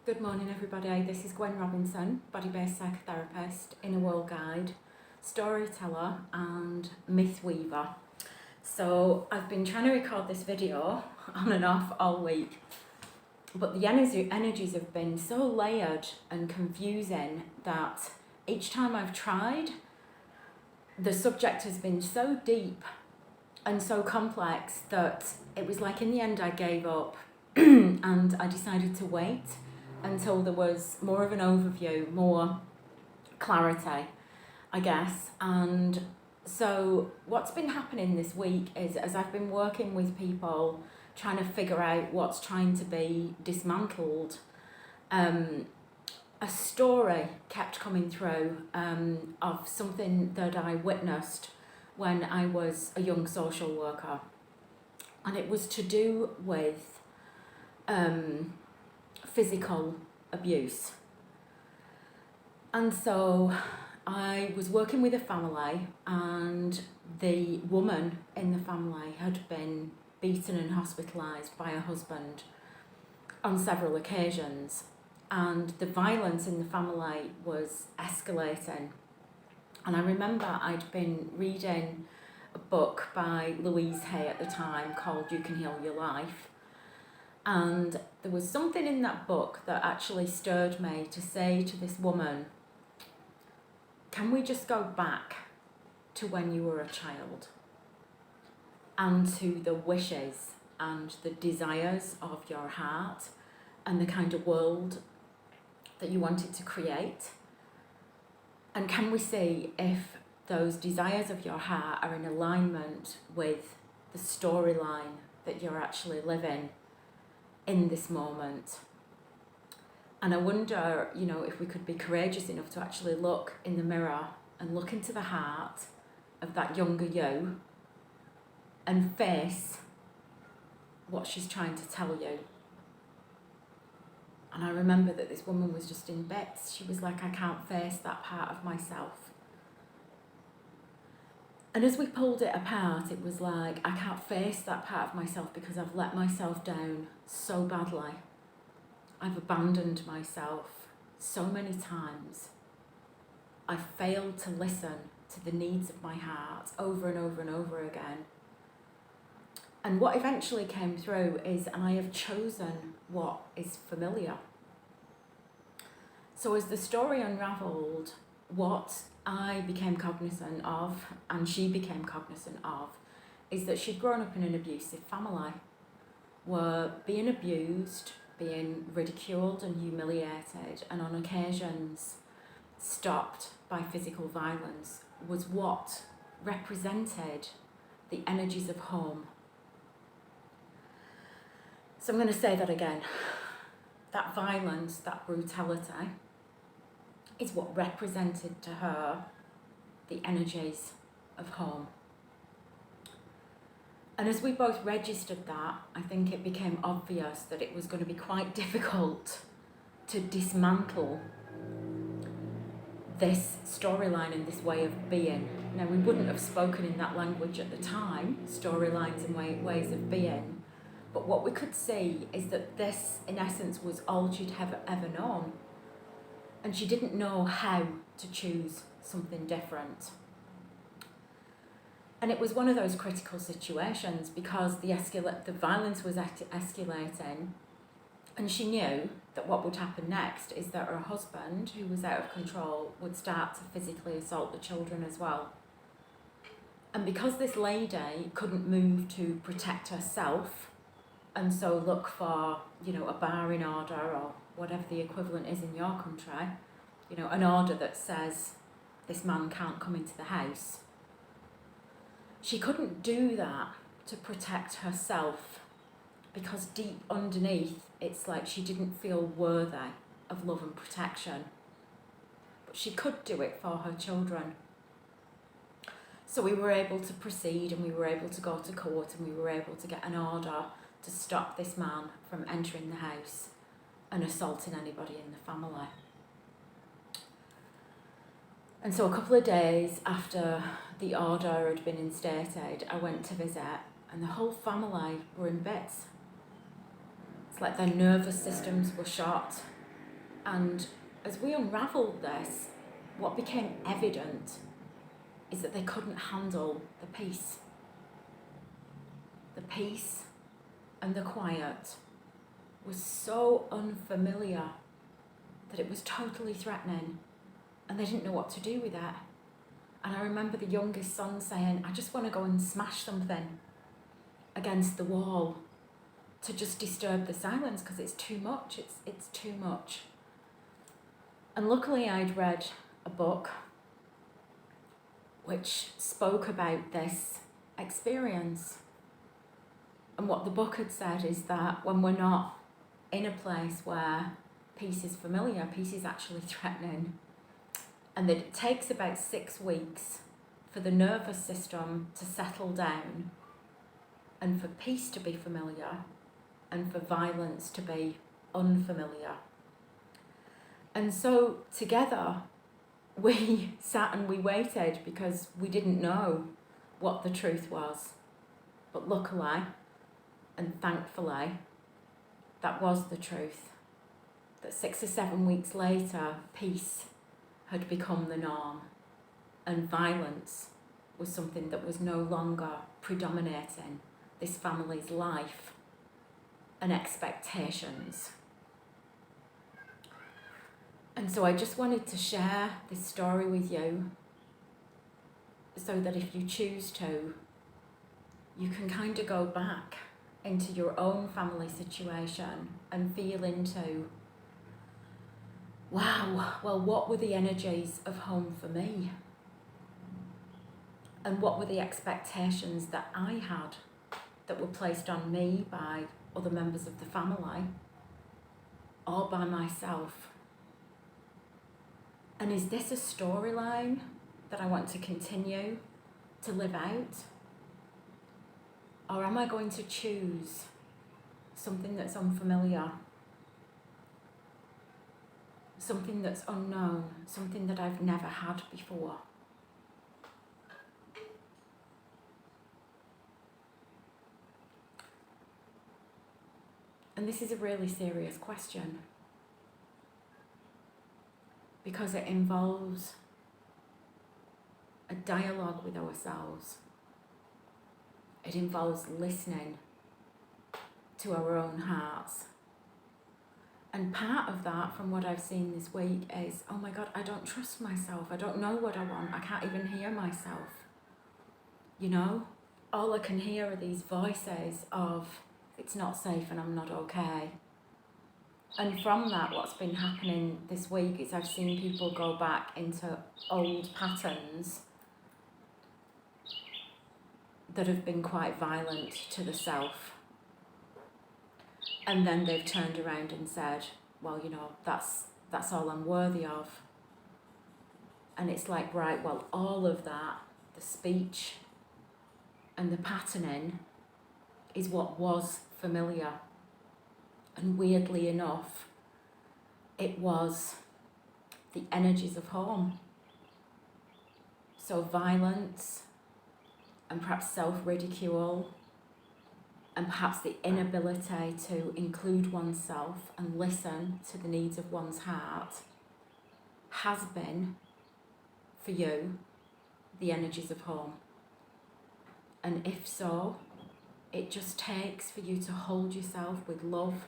Good morning everybody, this is Gwen Robinson, body-based psychotherapist, inner world guide, storyteller and myth weaver. So I've been trying to record this video on and off all week, but the energies have been so layered and confusing that each time I've tried, the subject has been so deep and so complex that it was like in the end I gave up and I decided to wait until there was more of an overview, more clarity, I guess. And so what's been happening this week is, as I've been working with people trying to figure out what's trying to be dismantled, a story kept coming through of something that I witnessed when I was a young social worker. And it was to do with physical abuse. And so I was working with a family, and the woman in the family had been beaten and hospitalised by her husband on several occasions, and the violence in the family was escalating. And I remember I'd been reading a book by Louise Hay at the time called You Can Heal Your Life. And there was something in that book that actually stirred me to say to this woman, can we just go back to when you were a child and to the wishes and the desires of your heart and the kind of world that you wanted to create? And can we see if those desires of your heart are in alignment with the storyline that you're actually living in this moment? And I wonder, if we could be courageous enough to actually look in the mirror and look into the heart of that younger you and face what she's trying to tell you. And I remember that this woman was just in bits. She was like, I can't face that part of myself. And as we pulled it apart, it was like, I can't face that part of myself because I've let myself down so badly. I've abandoned myself so many times. I've failed to listen to the needs of my heart over and over and over again. And what eventually came through is, and I have chosen what is familiar. So as the story unravelled, what I became cognizant of, and she became cognizant of, is that she'd grown up in an abusive family, were being abused, being ridiculed and humiliated, and on occasions stopped by physical violence, was what represented the energies of home. So I'm going to say that again. That violence, that brutality, is what represented to her the energies of home. And as we both registered that, I think it became obvious that it was going to be quite difficult to dismantle this storyline and this way of being. Now, we wouldn't have spoken in that language at the time, storylines and ways of being, but what we could see is that this, in essence, was all she'd ever known. And she didn't know how to choose something different. And it was one of those critical situations because the violence was escalating, and she knew that what would happen next is that her husband, who was out of control, would start to physically assault the children as well. And because this lady couldn't move to protect herself, and so look for, a barring order or whatever the equivalent is in your country, an order that says this man can't come into the house. She couldn't do that to protect herself because deep underneath, it's like she didn't feel worthy of love and protection. But she could do it for her children. So we were able to proceed, and we were able to go to court, and we were able to get an order to stop this man from entering the house and assaulting anybody in the family. And so a couple of days after the order had been instated, I went to visit, and the whole family were in bits. It's like their nervous systems were shot. And as we unravelled this, what became evident is that they couldn't handle the peace. The peace and the quiet was so unfamiliar that it was totally threatening, and they didn't know what to do with it. And I remember the youngest son saying, I just want to go and smash something against the wall to just disturb the silence because it's too much, it's too much. And luckily I'd read a book which spoke about this experience. And what the book had said is that when we're not in a place where peace is familiar, peace is actually threatening. And that it takes about 6 weeks for the nervous system to settle down and for peace to be familiar and for violence to be unfamiliar. And so together we sat and we waited because we didn't know what the truth was. But luckily and thankfully, that was the truth. That 6 or 7 weeks later, peace had become the norm, and violence was something that was no longer predominating this family's life and expectations. And so I just wanted to share this story with you so that if you choose to, you can kind of go back into your own family situation and feel into, wow, well, what were the energies of home for me? And what were the expectations that I had that were placed on me by other members of the family or by myself? And is this a storyline that I want to continue to live out? Or am I going to choose something that's unfamiliar, something that's unknown, something that I've never had before? And this is a really serious question because it involves a dialogue with ourselves. It involves listening to our own hearts. And part of that, from what I've seen this week, is, oh my God, I don't trust myself. I don't know what I want. I can't even hear myself. You know, all I can hear are these voices of, it's not safe and I'm not okay. And from that, what's been happening this week is I've seen people go back into old patterns that have been quite violent to the self. And then they've turned around and said, well, you know, that's all I'm worthy of. And it's like, right, well, all of that, the speech and the patterning is what was familiar. And weirdly enough, it was the energies of home. So violence and perhaps self-ridicule and perhaps the inability to include oneself and listen to the needs of one's heart has been, for you, the energies of home. And if so, it just takes for you to hold yourself with love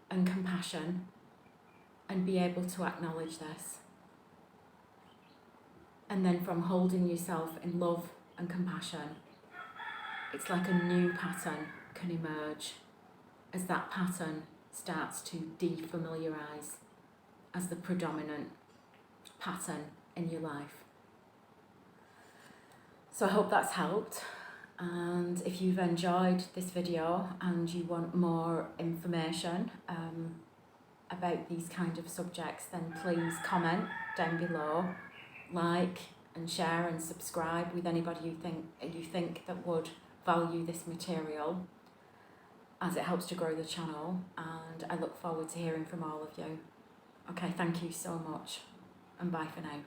and compassion and be able to acknowledge this. And then from holding yourself in love and compassion, it's like a new pattern can emerge as that pattern starts to defamiliarize as the predominant pattern in your life. So I hope that's helped. And if you've enjoyed this video and you want more information about these kind of subjects, then please comment down below, like and share and subscribe with anybody you think that would value this material, as it helps to grow the channel. And I look forward to hearing from all of you. Okay, thank you so much, and bye for now.